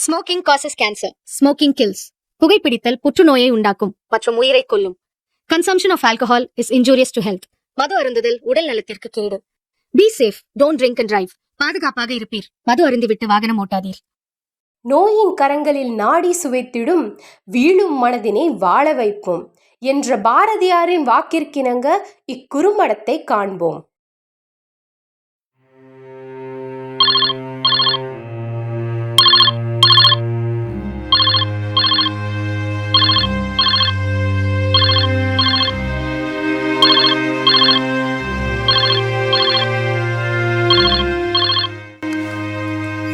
Smoking causes cancer. Smoking kills. புகைப்பிடித்தல் புற்றுநோயை உண்டாக்கும் மற்றும் உயிரை கொல்லும். Consumption of alcohol is injurious to health. மது அருந்துதல் உடல் நலத்திற்கு கேடு. Be safe, don't drink and drive. பாதுகாப்பாக இருப்பீர். மது அருந்திவிட்டு வாகனம் ஓட்டாதீர். நோயின் கரங்களில் நாடி சுவைத்திடும், வீழும் மனதினை வாழ வைப்போம் என்ற பாரதியாரின் வாக்கிற்கிணங்க இக்குறும்படத்தை காண்போம்.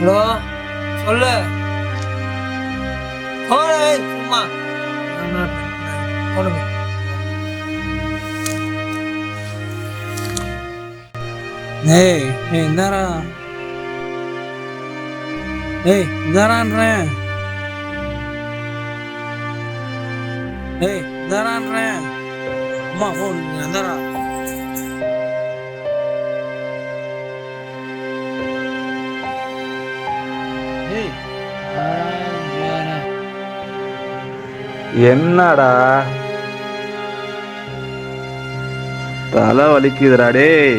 ஹலோ, சொல்லு. சும்மா இந்தாரா இந்தாரான்றேன். இந்தாரான்றேன். அம்மா போன் இந்தாரா. என்னடா தலை வலிக்குதுடா டேய்.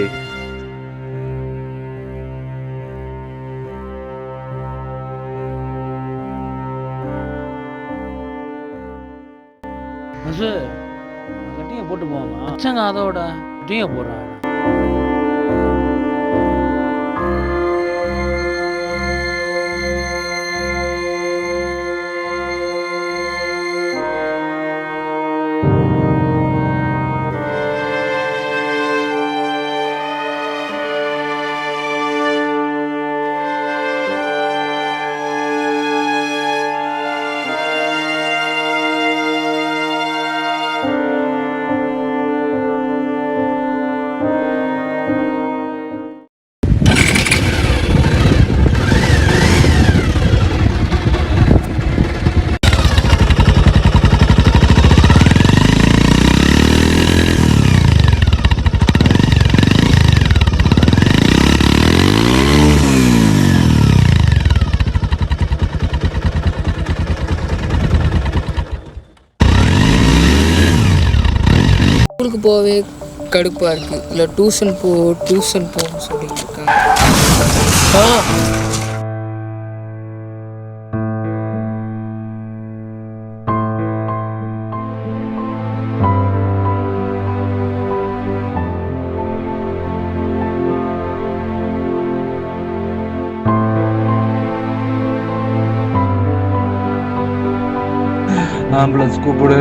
கட்டிங்க போட்டு போவாங்க அச்சங்க, அதோட கட்டிங்க போடுறாங்க. ஸ்கூலுக்கு போகவே கடுப்பாக இருக்குது. இல்லை டியூஷன் போன்னு சொல்லிட்டு இருக்காங்க. ஆம்புலன்ஸ் கூப்பிடு.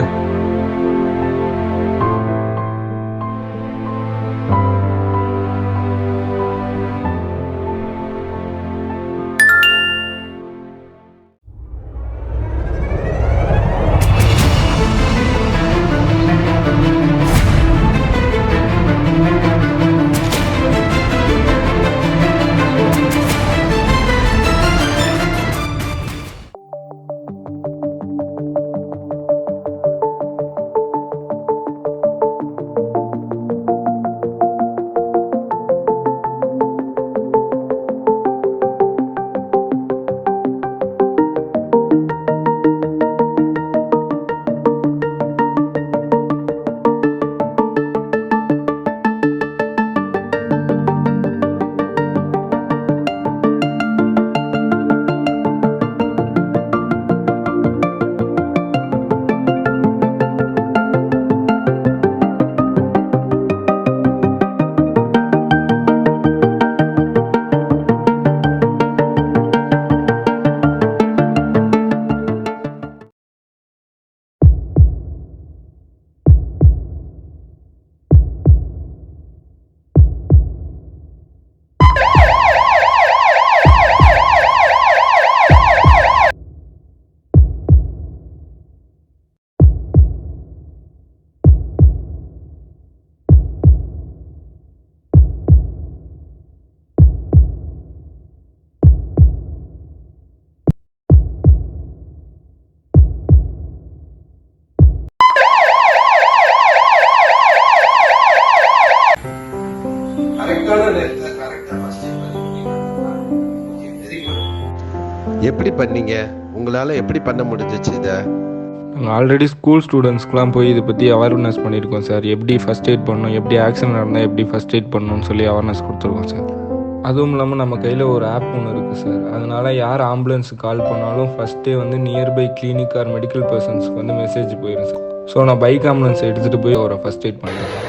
எப்படி பண்ணீங்க? உங்களால் எப்படி பண்ண முடிஞ்சிச்சு இதை? நாங்கள் ஆல்ரெடி ஸ்கூல் ஸ்டூடெண்ட்ஸ்க்குலாம் போய் இதை பற்றி அவேர்னஸ் பண்ணியிருக்கோம் சார். எப்படி ஃபஸ்ட் எய்ட் பண்ணணும், எப்படி ஆக்சிடென்ட் நடந்தால் எப்படி ஃபஸ்ட் எய்ட் பண்ணணும்னு சொல்லி அவேர்னஸ் கொடுத்துருக்கோம் சார். அதுவும் இல்லாமல் நம்ம கையில் ஒரு ஆப் ஒன்று இருக்குது சார். அதனால் யார் ஆம்புலன்ஸுக்கு கால் பண்ணாலும் ஃபஸ்ட்டே வந்து நியர்பை கிளினிக் ஆர் மெடிக்கல் பர்சன்ஸ்க்கு வந்து மெசேஜ் போயிடும் சார். ஸோ நான் பைக் ஆம்புலன்ஸ் எடுத்துகிட்டு போய் அவரை ஃபஸ்ட் எய்ட் பண்ணுறேன் sir.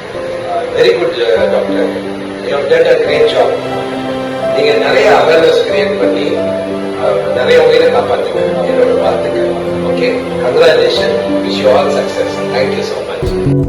Very good doctor, you have done a great job. நீங்கள் நிறைய அவேர்னஸ் கிரியேட் பண்ணி நிறைய உயிரை காப்பாற்றுங்க. என்னோட வாழ்த்துக்கள். Okay, congratulation, wish you all success. Thank you so much.